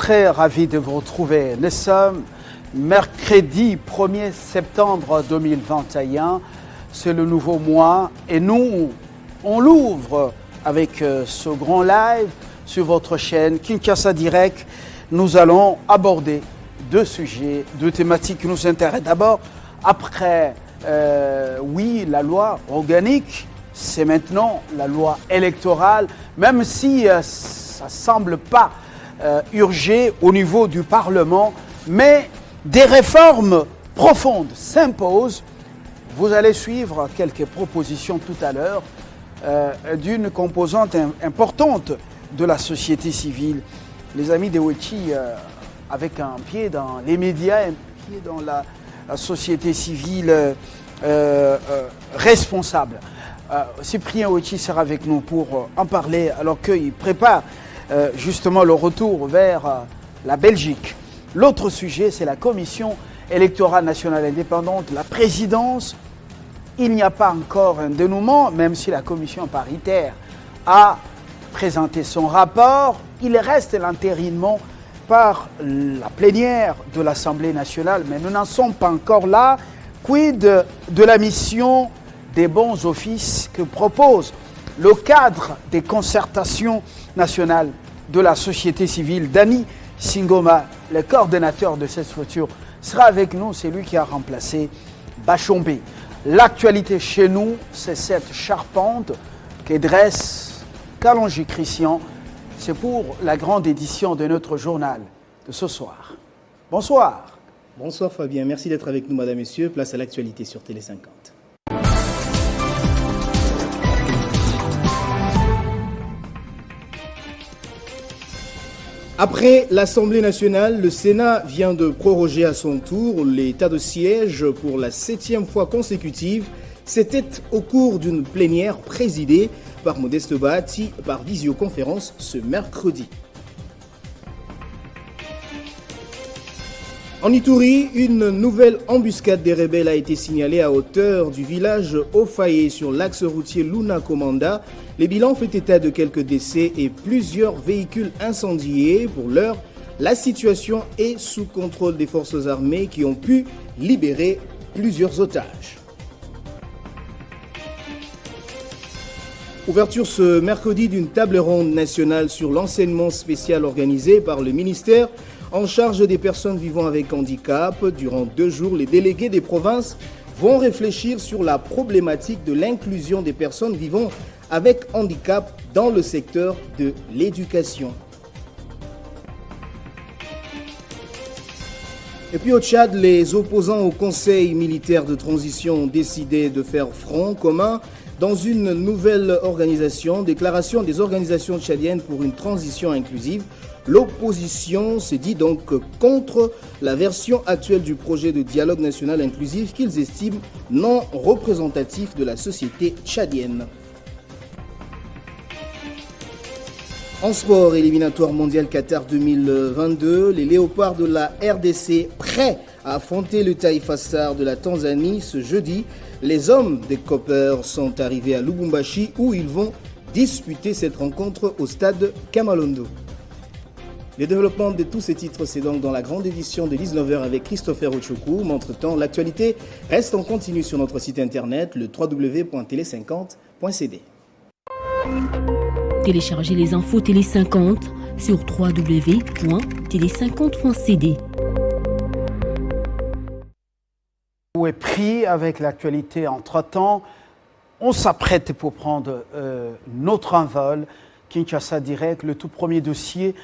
très ravi de vous retrouver. Nous sommes mercredi 1er septembre 2021. C'est le nouveau mois et nous, on l'ouvre avec ce grand live sur votre chaîne Kinshasa Direct. Nous allons aborder deux sujets, deux thématiques qui nous intéressent. D'abord, après, la loi organique, c'est maintenant la loi électorale, même si ça ne semble pas urger au niveau du Parlement, mais des réformes profondes s'imposent. Vous allez suivre quelques propositions tout à l'heure d'une composante importante de la société civile. Les amis de Wechi, avec un pied dans les médias, un pied dans la société civile responsable. Cyprien Wechi sera avec nous pour en parler alors qu'il prépare justement le retour vers la Belgique. L'autre sujet, c'est la Commission électorale nationale indépendante, la présidence. Il n'y a pas encore un dénouement, même si la commission paritaire a présenté son rapport. Il reste l'entérinement par la plénière de l'Assemblée nationale, mais nous n'en sommes pas encore là. Quid de la mission des bons offices que propose le cadre des concertations nationales de la société civile? Dani Singoma, le coordonnateur de cette structure, sera avec nous. C'est lui qui a remplacé Bachombe. L'actualité chez nous, c'est cette charpente que dresse Kalonji Christian. C'est pour la grande édition de notre journal de ce soir. Bonsoir. Bonsoir Fabien, merci d'être avec nous, madame, messieurs. Place à l'actualité sur Télé 50. Après l'Assemblée nationale, le Sénat vient de proroger à son tour l'état de siège pour la 7e fois consécutive. C'était au cours d'une plénière présidée par Modeste Bahati par visioconférence ce mercredi. En Ituri, une nouvelle embuscade des rebelles a été signalée à hauteur du village Ofaye sur l'axe routier Luna-Komanda. Les bilans font état de quelques décès et plusieurs véhicules incendiés. Pour l'heure, la situation est sous contrôle des forces armées qui ont pu libérer plusieurs otages. Ouverture ce mercredi d'une table ronde nationale sur l'enseignement spécial organisé par le ministère en charge des personnes vivant avec handicap. Durant 2 jours, les délégués des provinces vont réfléchir sur la problématique de l'inclusion des personnes vivant avec handicap dans le secteur de l'éducation. Et puis au Tchad, les opposants au Conseil militaire de transition ont décidé de faire front commun dans une nouvelle organisation, déclaration des organisations tchadiennes pour une transition inclusive. L'opposition s'est dit donc contre la version actuelle du projet de dialogue national inclusif qu'ils estiment non représentatif de la société tchadienne. En sport, éliminatoire mondial Qatar 2022, les léopards de la RDC prêts à affronter le Taifa Stars de la Tanzanie ce jeudi. Les hommes des Coppers sont arrivés à Lubumbashi où ils vont disputer cette rencontre au stade Kamalondo. Le développement de tous ces titres, c'est donc dans la grande édition de 19h avec Christopher Ochoku. Mais entre-temps, l'actualité reste en continu sur notre site internet, le www.tele50.cd. Téléchargez les infos Télé 50 sur www.tele50.cd. Où est pris avec l'actualité entre-temps? On s'apprête pour prendre notre envol. Kinshasa Direct, le tout premier dossier.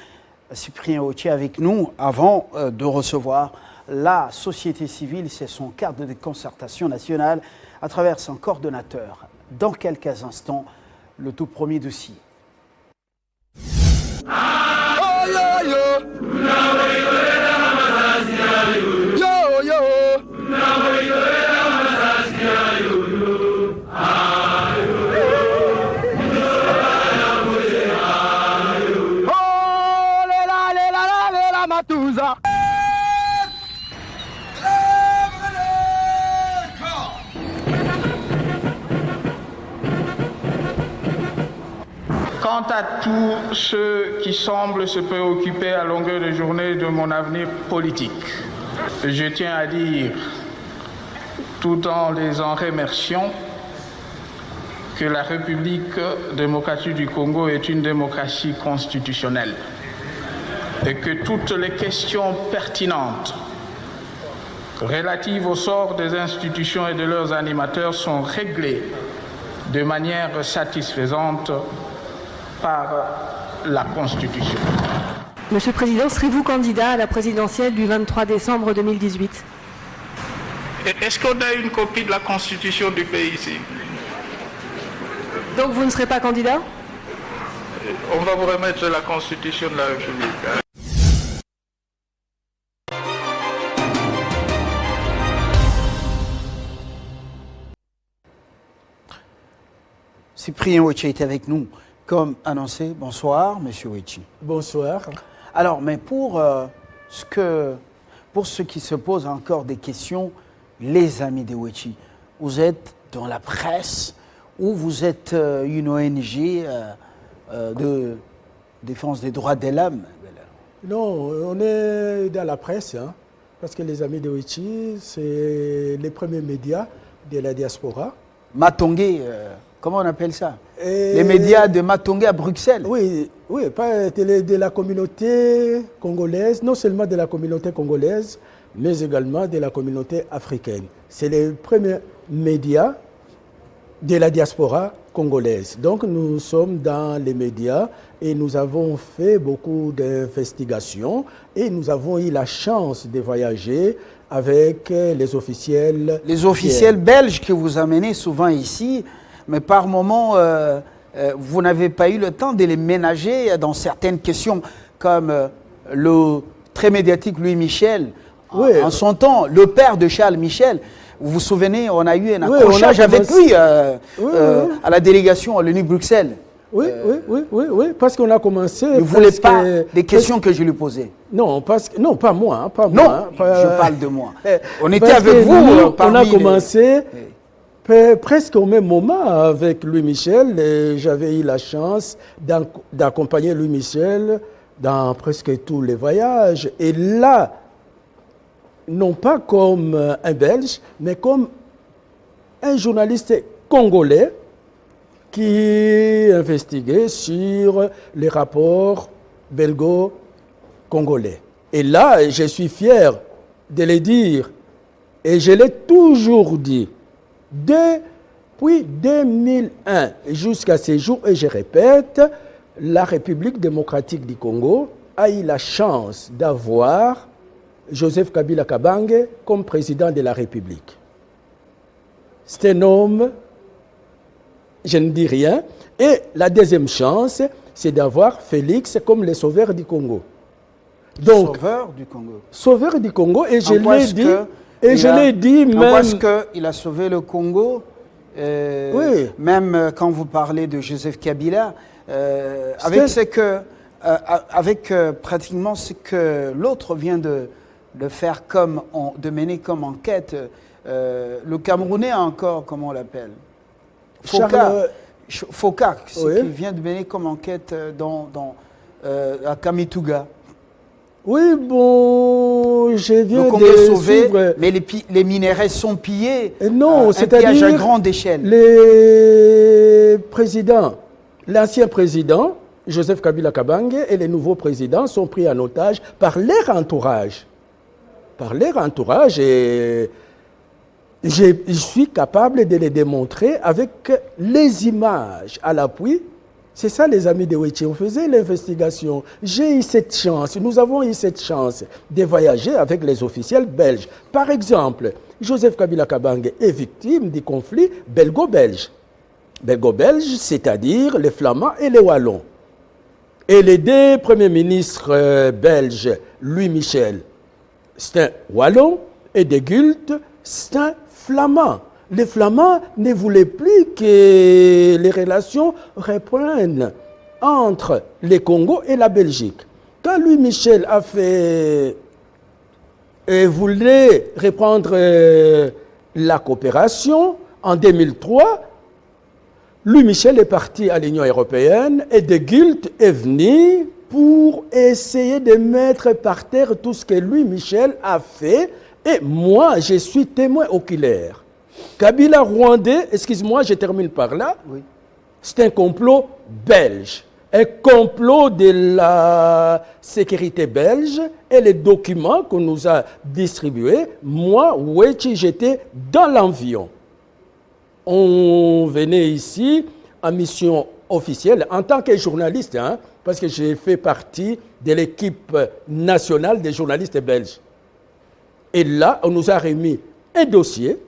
Cyprien Wechi avec nous avant de recevoir la société civile, c'est son cadre de concertation nationale à travers son coordonnateur. Dans quelques instants, le tout premier dossier. Quant à tous ceux qui semblent se préoccuper à longueur de journée de mon avenir politique, je tiens à dire, tout en les en remerciant, que la République démocratique du Congo est une démocratie constitutionnelle et que toutes les questions pertinentes relatives au sort des institutions et de leurs animateurs sont réglées de manière satisfaisante par la Constitution. Monsieur le Président, serez-vous candidat à la présidentielle du 23 décembre 2018 ? Est-ce qu'on a une copie de la Constitution du pays ici? Donc vous ne serez pas candidat ? On va vous remettre la Constitution de la République. Cyprien Ouéchi est avec nous, comme annoncé. Bonsoir, Monsieur Ouéchi. Bonsoir. Alors, mais pour ceux qui se posent encore des questions, les amis de Ouéchi, vous êtes dans la presse ou vous êtes une ONG de défense des droits de l'homme? Non, on est dans la presse, hein, parce que les amis de Ouéchi, c'est les premiers médias de la diaspora. Matongé, comment on appelle ça? Les médias de Matongé à Bruxelles. Oui, pas de la communauté congolaise, non seulement de la communauté congolaise, mais également de la communauté africaine. C'est les premiers médias de la diaspora congolaise. Donc nous sommes dans les médias et nous avons fait beaucoup d'investigations et nous avons eu la chance de voyager avec les officiels. Les officiels belges que vous amenez souvent ici, mais par moments, vous n'avez pas eu le temps de les ménager dans certaines questions, comme le très médiatique Louis Michel. Oui. En son temps, le père de Charles Michel. Vous vous souvenez, on a eu un accrochage avec lui à la délégation à l'ONU-Bruxelles. Oui, parce qu'on a commencé... Ne voulez pas des questions que je lui posais? Non, pas moi. Je parle de moi. On était parce avec vous. On a commencé presque au même moment avec Louis Michel. Et j'avais eu la chance d'accompagner Louis Michel dans presque tous les voyages. Et là, non pas comme un Belge, mais comme un journaliste congolais qui investiguait sur les rapports belgo-congolais. Et là, je suis fier de le dire, et je l'ai toujours dit, depuis 2001 jusqu'à ces jours, et je répète, la République démocratique du Congo a eu la chance d'avoir Joseph Kabila Kabange comme président de la République. C'est un homme, je ne dis rien. Et la deuxième chance, c'est d'avoir Félix comme le sauveur du Congo. Donc, sauveur du Congo. Sauveur du Congo, et je l'ai dit. Et je l'ai dit même. Parce qu'il a sauvé le Congo. Oui. Même quand vous parlez de Joseph Kabila, avec pratiquement ce que l'autre vient de faire de mener comme enquête, le Camerounais encore, comment on l'appelle? Foka, ce qui vient de mener comme enquête à Kamituga. Oui, bon, je viens le Congo de est sauvé, suivre... mais les minéraux sont pillés. Non, c'est-à-dire à grande échelle. L'ancien président, Joseph Kabila Kabange, et les nouveaux présidents sont pris en otage par leur entourage. Et je suis capable de les démontrer avec les images à l'appui. C'est ça, les amis de Ouéchi. On faisait l'investigation. J'ai eu cette chance, nous avons eu cette chance de voyager avec les officiels belges. Par exemple, Joseph Kabila Kabange est victime du conflit belgo-belge. Belgo-belge, c'est-à-dire les Flamands et les Wallons. Et les deux premiers ministres belges, Louis Michel, c'est un Wallon, et De Gucht, c'est un Flamand. Les Flamands ne voulaient plus que les relations reprennent entre le Congo et la Belgique. Quand Louis Michel voulait reprendre la coopération en 2003, Louis Michel est parti à l'Union européenne et De Gucht est venu pour essayer de mettre par terre tout ce que Louis Michel a fait. Et moi, je suis témoin oculaire. Kabila rwandais, excuse-moi, je termine par là. Oui. C'est un complot belge. Un complot de la sécurité belge et les documents qu'on nous a distribués. Moi, Wechi, j'étais dans l'avion. On venait ici en mission officielle en tant que journaliste, hein, parce que j'ai fait partie de l'équipe nationale des journalistes belges. Et là, on nous a remis un dossier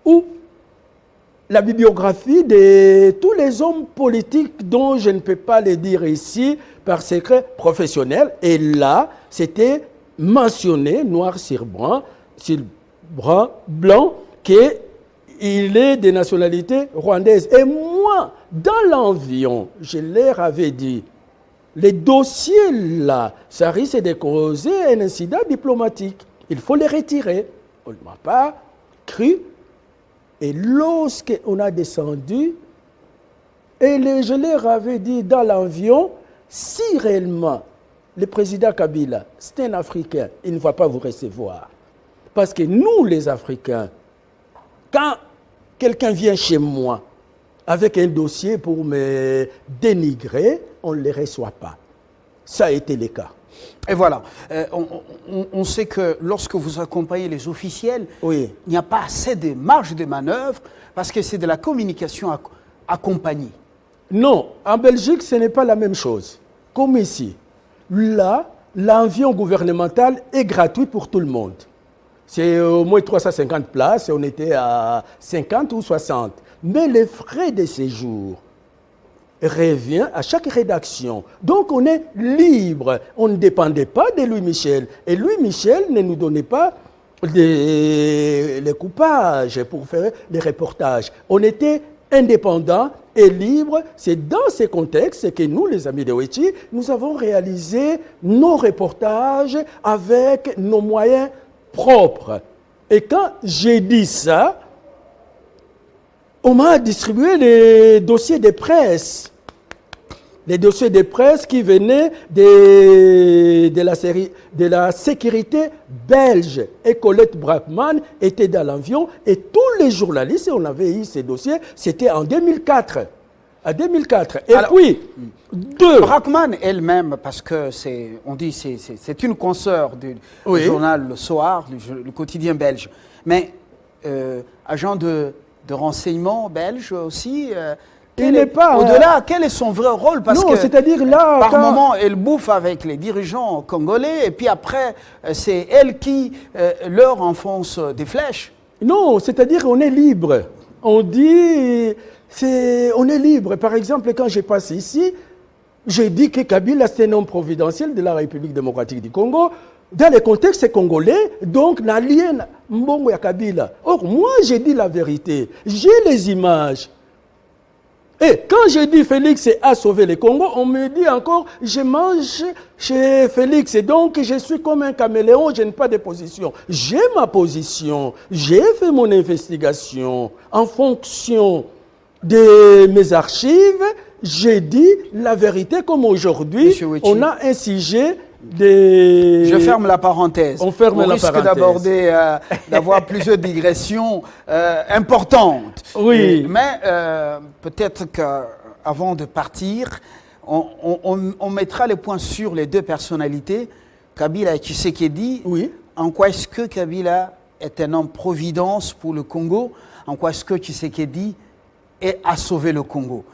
où la bibliographie de tous les hommes politiques dont je ne peux pas les dire ici par secret professionnel. Et là, c'était mentionné, noir sur blanc, qu'il est de nationalité rwandaise. Et moi, dans l'avion, je leur avais dit, les dossiers là, ça risque de causer un incident diplomatique. Il faut les retirer. On ne m'a pas cru. Et lorsqu'on a descendu, je leur avais dit dans l'avion, si réellement le président Kabila, c'est un Africain, il ne va pas vous recevoir. Parce que nous, les Africains, quand quelqu'un vient chez moi avec un dossier pour me dénigrer, on ne les reçoit pas. Ça a été le cas. Et voilà, on sait que lorsque vous accompagnez les officiels, oui, il n'y a pas assez de marge de manœuvre parce que c'est de la communication accompagnée. Non, en Belgique, ce n'est pas la même chose. Comme ici, là, l'avion gouvernemental est gratuit pour tout le monde. C'est au moins 350 places, on était à 50 ou 60. Mais les frais de séjour revient à chaque rédaction. Donc on est libre. On ne dépendait pas de Louis Michel. Et Louis Michel ne nous donnait pas les coupages pour faire des reportages. On était indépendants et libres. C'est dans ces contextes que nous, les amis de Wechi, nous avons réalisé nos reportages avec nos moyens propres. Et quand j'ai dit ça, on m'a distribué les dossiers de presse. Les dossiers de presse qui venaient de la sécurité belge. Et Colette Brackman était dans l'avion et tous les journalistes, on avait eu ces dossiers, c'était en 2004. En 2004. Et alors, puis, Brackman elle-même, parce que c'est une consoeur du journal Le Soir, le quotidien belge, mais agent de renseignement belge aussi. Au-delà, quel est son vrai rôle? Parce que c'est-à-dire là, par moment, elle bouffe avec les dirigeants congolais et puis après, c'est elle qui leur enfonce des flèches. Non, c'est-à-dire on est libre. On dit, on est libre. Par exemple, quand je passe ici, j'ai dit que Kabila, c'est un homme providentiel de la République démocratique du Congo. Dans le contexte congolais, donc, l'alien Mbongo ya Kabila. Or, moi, j'ai dit la vérité. J'ai les images. Et quand je dis Félix a sauvé le Congo, on me dit encore, je mange chez Félix. Et donc, je suis comme un caméléon, je n'ai pas de position. J'ai ma position, j'ai fait mon investigation. En fonction de mes archives, j'ai dit la vérité comme aujourd'hui. On a un sujet de... Je ferme la parenthèse. On ferme la parenthèse. On risque d'aborder, d'avoir plusieurs digressions importantes. Oui. Mais peut-être qu'avant de partir, on mettra les points sur les deux personnalités, Kabila et Tshisekedi. Oui. En quoi est-ce que Kabila est un homme providence pour le Congo? En quoi est-ce que Tshisekedi a sauvé le Congo?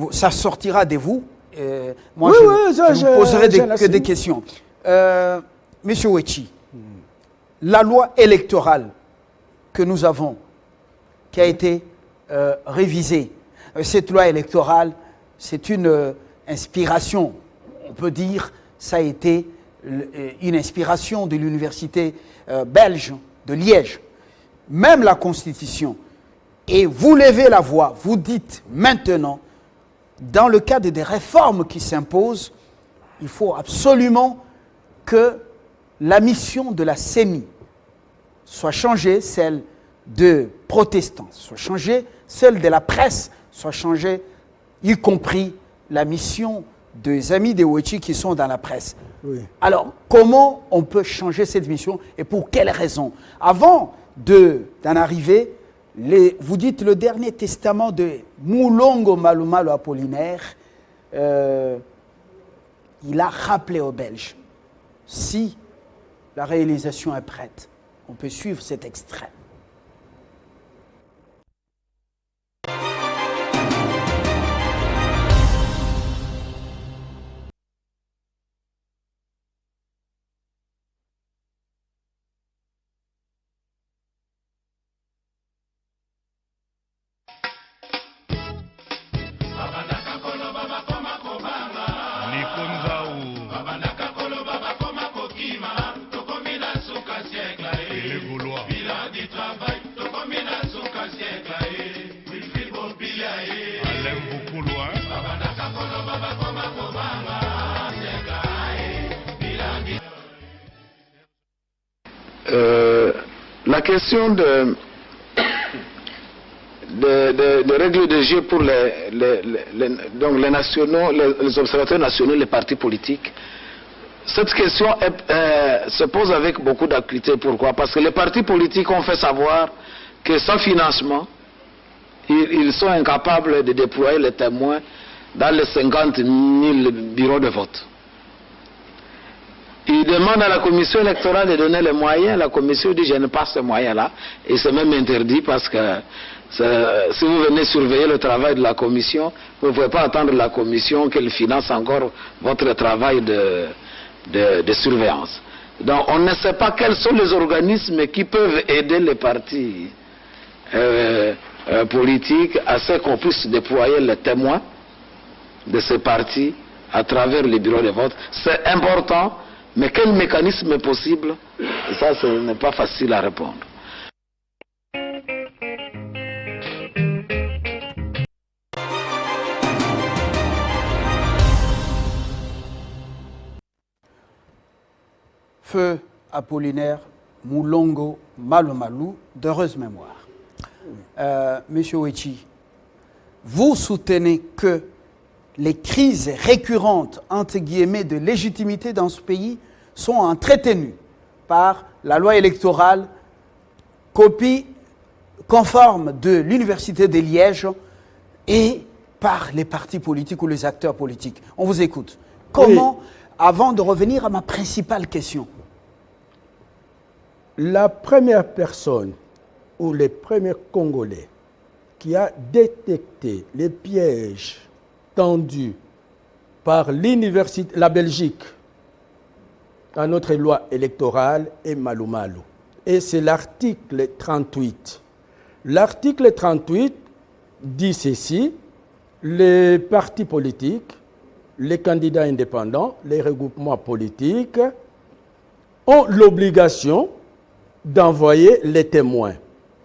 Ça sortira de vous. Moi, je vous poserai que des questions. Monsieur Wechi, la loi électorale que nous avons, qui a été révisée, cette loi électorale, c'est une inspiration, on peut dire, ça a été une inspiration de l'université belge de Liège. Même la Constitution. Et vous levez la voix, vous dites maintenant, dans le cadre des réformes qui s'imposent, il faut absolument que la mission de la CENI soit changée, celle de protestants soit changée, celle de la presse soit changée, y compris la mission des amis de Wechi qui sont dans la presse. Oui. Alors, comment on peut changer cette mission et pour quelles raisons? Avant d'en arriver, vous dites le dernier testament de Mulongo Malumalo Apollinaire, il a rappelé aux Belges, si la réalisation est prête, on peut suivre cet extrait. La question de règles de jeu pour donc les nationaux, les observateurs nationaux, les partis politiques, cette question se pose avec beaucoup d'acuité. Pourquoi? Parce que les partis politiques ont fait savoir que sans financement, ils sont incapables de déployer les témoins dans les 50 000 bureaux de vote. Ils demandent à la commission électorale de donner les moyens. La commission dit je n'ai pas ces moyens-là. Et c'est même interdit parce que si vous venez surveiller le travail de la commission, vous ne pouvez pas attendre la commission qu'elle finance encore votre travail de surveillance. Donc on ne sait pas quels sont les organismes qui peuvent aider les partis politiques à ce qu'on puisse déployer les témoins de ces partis à travers les bureaux de vote. C'est important. Mais quel mécanisme est possible? Ça, ce n'est pas facile à répondre. Feu Apollinaire Mulongo Malumalu, d'heureuse mémoire. Monsieur Wechi, vous soutenez que les crises récurrentes, entre guillemets, de légitimité dans ce pays sont entretenues par la loi électorale, copie conforme de l'Université de Liège et par les partis politiques ou les acteurs politiques. On vous écoute. Comment, avant de revenir à ma principale question? La première personne ou les premiers Congolais qui a détecté les pièges tendus par la Belgique dans notre loi électorale est Malumalu. Et c'est l'article 38. L'article 38 dit ceci: les partis politiques, les candidats indépendants, les regroupements politiques ont l'obligation d'envoyer les témoins.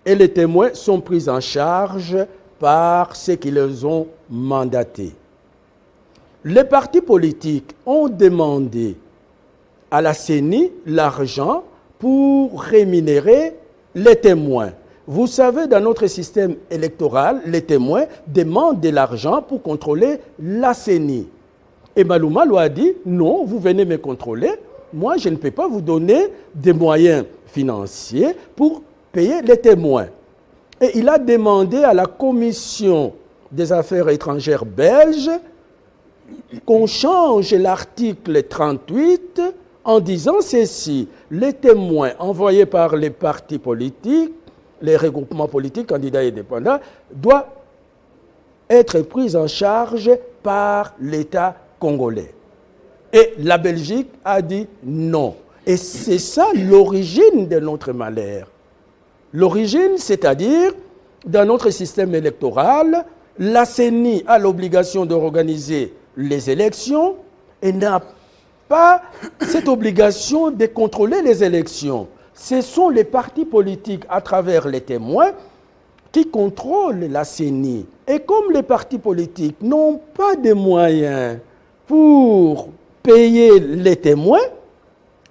Et les témoins sont pris en charge par ceux qui les ont mandatés. Les partis politiques ont demandé à la CENI l'argent pour rémunérer les témoins. Vous savez, dans notre système électoral, les témoins demandent de l'argent pour contrôler la CENI. Et Malumalu a dit, non, vous venez me contrôler, moi je ne peux pas vous donner des moyens financiers pour payer les témoins. Et il a demandé à la Commission des affaires étrangères belge qu'on change l'article 38 en disant ceci: les témoins envoyés par les partis politiques, les regroupements politiques, candidats indépendants, doivent être pris en charge par l'État congolais. Et la Belgique a dit non. Et c'est ça l'origine de notre malheur. L'origine, c'est-à-dire, dans notre système électoral, la CENI a l'obligation d'organiser les élections et n'a pas cette obligation de contrôler les élections. Ce sont les partis politiques, à travers les témoins, qui contrôlent la CENI. Et comme les partis politiques n'ont pas de moyens pour payer les témoins,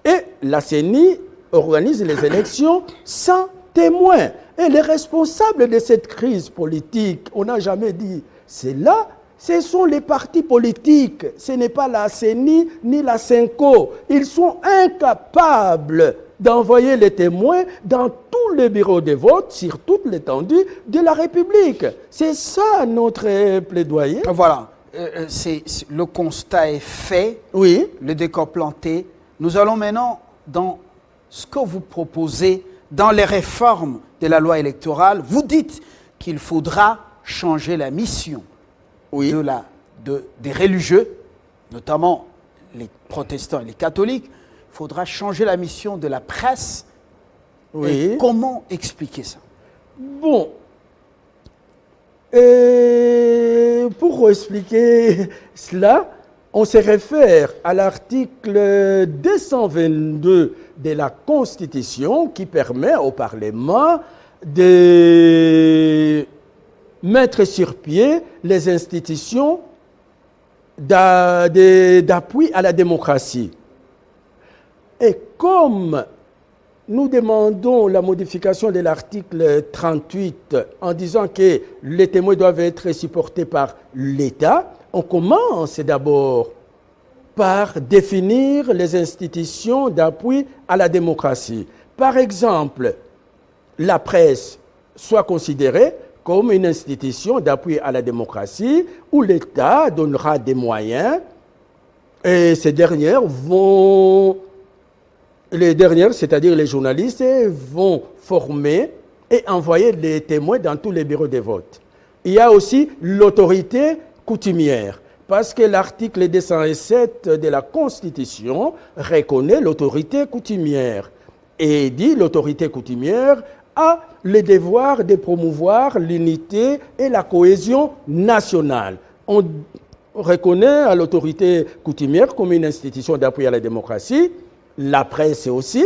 et la CENI organise les élections sans témoins. Et les responsables de cette crise politique, on n'a jamais dit, c'est là, ce sont les partis politiques. Ce n'est pas la CENI ni la SENCO. Ils sont incapables d'envoyer les témoins dans tous les bureaux de vote sur toute l'étendue de la République. C'est ça notre plaidoyer. Voilà, le constat est fait, Oui. le décor planté. Nous allons maintenant dans ce que vous proposez dans les réformes de la loi électorale. Vous dites qu'il faudra changer la mission Oui. des religieux, notamment les protestants et les catholiques. Il faudra changer la mission de la presse. Oui. Et comment expliquer ça? Bon. Pour expliquer cela, on se réfère à l'article 222 de la Constitution qui permet au Parlement de mettre sur pied les institutions d'appui à la démocratie. Et comme nous demandons la modification de l'article 38 en disant que les témoins doivent être supportés par l'État, on commence d'abord par définir les institutions d'appui à la démocratie. Par exemple, la presse soit considérée comme une institution d'appui à la démocratie où l'État donnera des moyens et ces dernières vont... Les dernières, c'est-à-dire les journalistes, vont former et envoyer les témoins dans tous les bureaux de vote. Il y a aussi l'autorité coutumière, parce que l'article 207 de la Constitution reconnaît l'autorité coutumière et dit l'autorité coutumière a le devoir de promouvoir l'unité et la cohésion nationale. On reconnaît à l'autorité coutumière comme une institution d'appui à la démocratie, la presse aussi,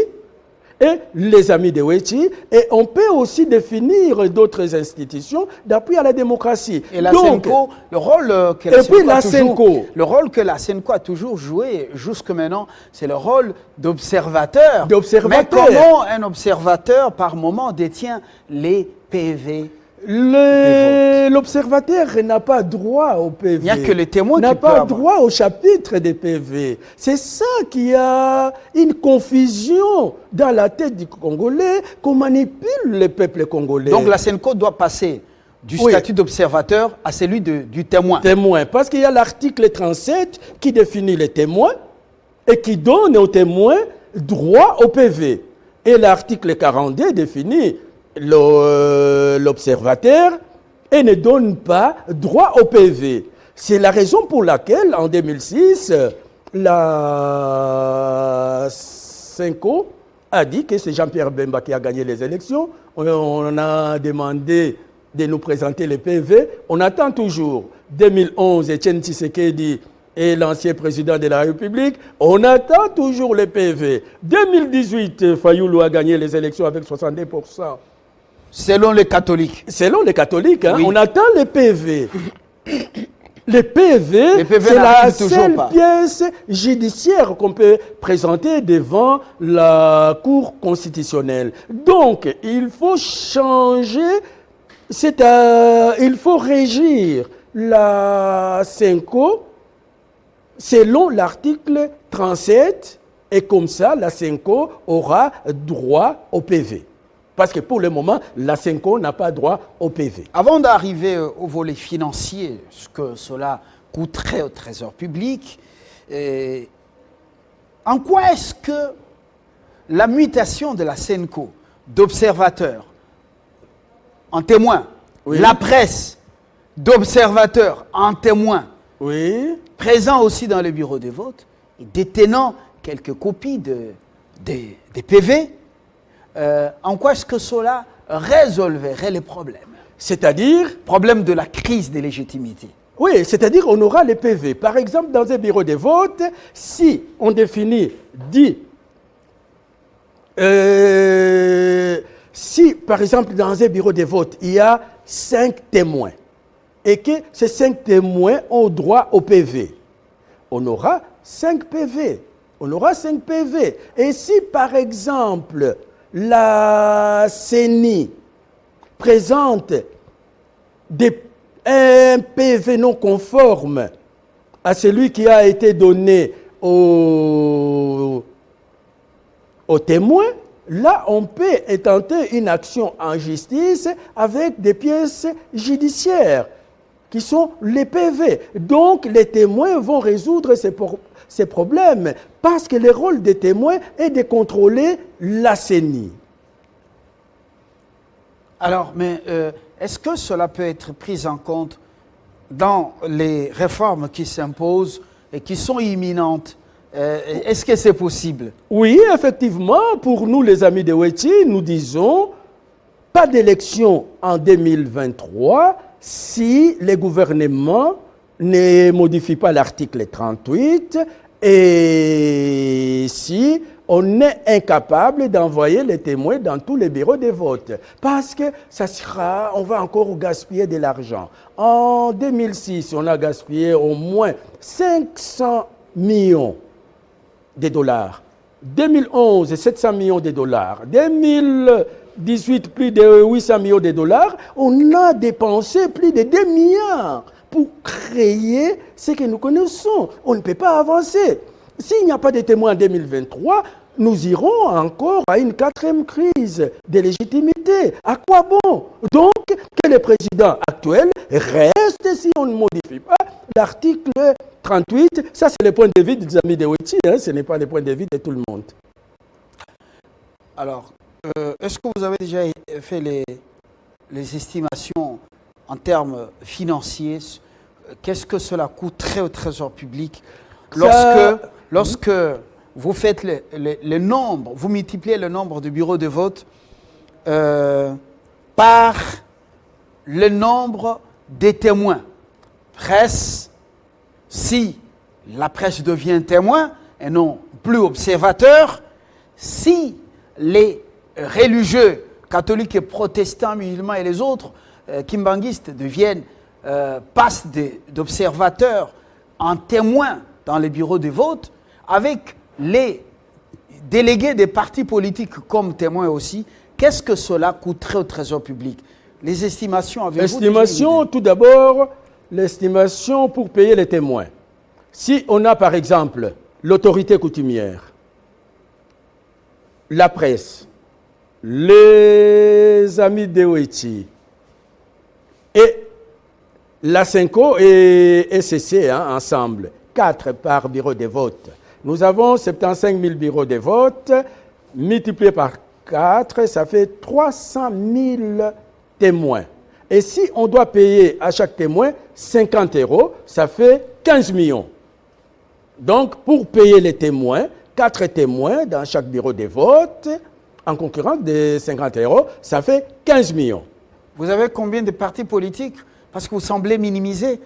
et les amis de Wechi, et on peut aussi définir d'autres institutions d'appui à la démocratie. Et la SENCO, le rôle le rôle que la SENCO a toujours joué jusque maintenant, c'est le rôle d'observateur. Mais comment un observateur, par moment, détient les PV? L'observateur n'a pas droit au PV. Il n'y a que les témoins qui n'a pas peuvent droit au chapitre des PV. C'est ça qui a une confusion dans la tête du Congolais, qu'on manipule le peuple congolais. Donc la SENCO doit passer du statut d'observateur à celui du témoin. Témoin, parce qu'il y a l'article 37 qui définit les témoins et qui donne aux témoins droit au PV. Et l'article 42 définit l'observateur et ne donne pas droit au PV. C'est la raison pour laquelle, en 2006, la SENCO a dit que c'est Jean-Pierre Bemba qui a gagné les élections. On a demandé de nous présenter les PV. On attend toujours. 2011, Etienne Tshisekedi est l'ancien président de la République. On attend toujours les PV. 2018, Fayoulou a gagné les élections avec 62%. Selon les catholiques. Selon les catholiques, hein, oui. On attend les PV. Les PV c'est la seule pièce judiciaire qu'on peut présenter devant la Cour constitutionnelle. Donc, il faut changer, il faut régir la SENCO selon l'article 37 et comme ça, la SENCO aura droit au PV. Parce que pour le moment, la SENCO n'a pas droit au PV. Avant d'arriver au volet financier, ce que cela coûterait au Trésor public, en quoi est-ce que la mutation de la SENCO d'observateur en témoin, la presse d'observateur en témoin, présent aussi dans le bureau de vote, et détenant quelques copies des PV, en quoi est-ce que cela résolverait les problèmes? C'est-à-dire? Problème de la crise des légitimités. Oui, c'est-à-dire on aura les PV. Par exemple, dans un bureau de vote, si on définit, si par exemple dans un bureau de vote, il y a 5 témoins et que ces 5 témoins ont droit au PV, on aura 5 PV. On aura 5 PV. Et si par exemple, la CENI présente un PV non conforme à celui qui a été donné aux témoins, là, on peut intenter une action en justice avec des pièces judiciaires qui sont les PV. Donc, les témoins vont résoudre ces problèmes parce que le rôle des témoins est de contrôler la CENI. Alors, mais est-ce que cela peut être pris en compte dans les réformes qui s'imposent et qui sont imminentes? Est-ce que c'est possible? Oui, effectivement, pour nous les amis de Weti, nous disons pas d'élection en 2023 si le gouvernement ne modifie pas l'article 38 et si on est incapable d'envoyer les témoins dans tous les bureaux de vote. Parce que on va encore gaspiller de l'argent. En 2006, on a gaspillé au moins 500 millions de dollars. 2011, 700 millions de dollars. 2018, plus de 800 millions de dollars. On a dépensé plus de 2 milliards pour créer ce que nous connaissons. On ne peut pas avancer. S'il n'y a pas de témoins en 2023, nous irons encore à une 4e crise de légitimité. À quoi bon? Donc, que le président actuel reste si on ne modifie pas l'article 38. Ça, c'est le point de vue des amis de Weti, hein, ce n'est pas le point de vue de tout le monde. Alors, est-ce que vous avez déjà fait les estimations en termes financiers? Qu'est-ce que cela coûterait au Trésor public lorsque vous faites le nombre, vous multipliez le nombre de bureaux de vote par le nombre des témoins? Presse, si la presse devient témoin et non plus observateur, si les religieux, catholiques et protestants, musulmans et les autres, kimbanguistes passent d'observateurs en témoins dans les bureaux de vote, avec les délégués des partis politiques comme témoins aussi, qu'est-ce que cela coûterait au Trésor public? Les estimations avec vous? L'estimation, tout d'abord, l'estimation pour payer les témoins. Si on a par exemple l'autorité coutumière, la presse, les amis de Weti et la Cinco et SCC ensemble, 4 par bureau de vote. Nous avons 75 000 bureaux de vote, multiplié par 4, ça fait 300 000 témoins. Et si on doit payer à chaque témoin 50 €, ça fait 15 millions. Donc, pour payer les témoins, 4 témoins dans chaque bureau de vote, en concurrence de 50 €, ça fait 15 millions. Vous avez combien de partis politiques? Parce que vous semblez minimiser.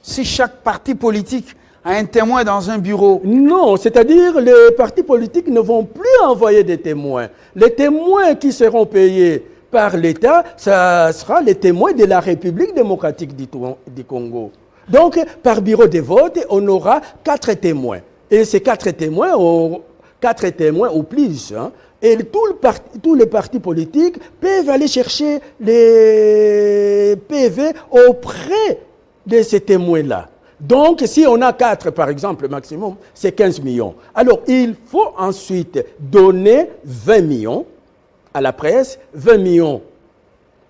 Si chaque parti politique a un témoin dans un bureau. Non, c'est-à-dire les partis politiques ne vont plus envoyer des témoins. Les témoins qui seront payés par l'État, ça sera les témoins de la République démocratique du Congo. Donc, par bureau de vote, on aura 4 témoins. Et ces 4 témoins, 4 témoins ou plus, hein, et tous les partis politiques peuvent aller chercher les PV auprès de ces témoins-là. Donc, si on a 4, par exemple, maximum, c'est 15 millions. Alors, il faut ensuite donner 20 millions à la presse, 20 millions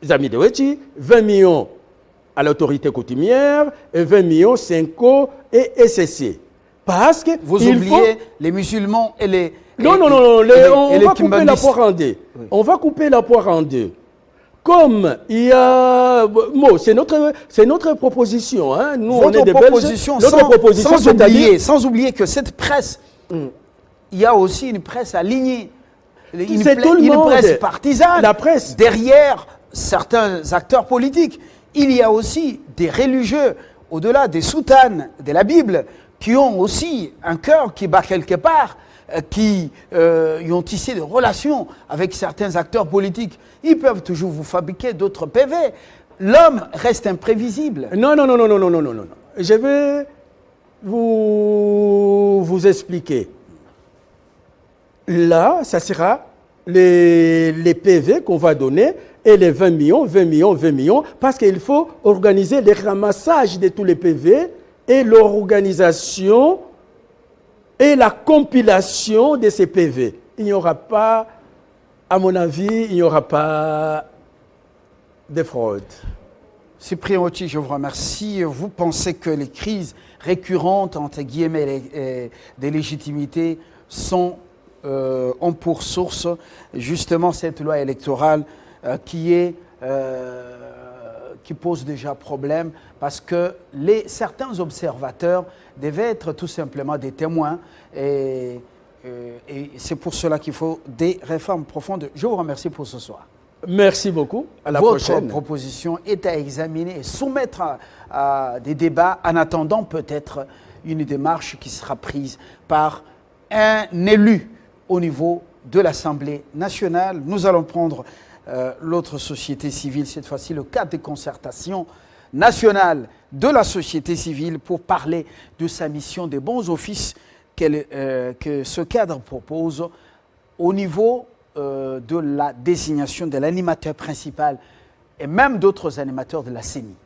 aux amis de Weti, 20 millions à l'autorité coutumière, et 20 millions Cinco et SCC. Parce que vous oubliez les musulmans et les... Non, on va couper la poire en deux. Oui. On va couper la poire en deux. Comme il y a... Bon, c'est notre proposition. Hein. Nous, votre on est des proposition, Belges. Notre proposition, sans oublier que cette presse, il y a aussi une presse alignée. Une presse partisane. La presse. Derrière certains acteurs politiques. Il y a aussi des religieux, au-delà des soutanes de la Bible, qui ont aussi un cœur qui bat quelque part, qui ont tissé des relations avec certains acteurs politiques. Ils peuvent toujours vous fabriquer d'autres PV. L'homme reste imprévisible. Non. Je vais vous expliquer. Là, ça sera les PV qu'on va donner et les 20 millions, 20 millions, 20 millions, parce qu'il faut organiser le ramassage de tous les PV et leur organisation et la compilation de ces PV. Il n'y aura pas, à mon avis, il n'y aura pas de fraude. Cyprien Ochi, je vous remercie. Vous pensez que les crises récurrentes, entre guillemets, des légitimités sont ont pour source justement cette loi électorale qui pose déjà problème parce que certains observateurs devaient être tout simplement des témoins et c'est pour cela qu'il faut des réformes profondes. Je vous remercie pour ce soir. Merci beaucoup. À la Votre prochaine. proposition est à examiner et soumettre à des débats en attendant peut-être une démarche qui sera prise par un élu au niveau de l'Assemblée nationale. Nous allons prendre l'autre société civile, cette fois-ci le cadre de concertation nationale de la société civile pour parler de sa mission des bons offices que ce cadre propose au niveau de la désignation de l'animateur principal et même d'autres animateurs de la CENI.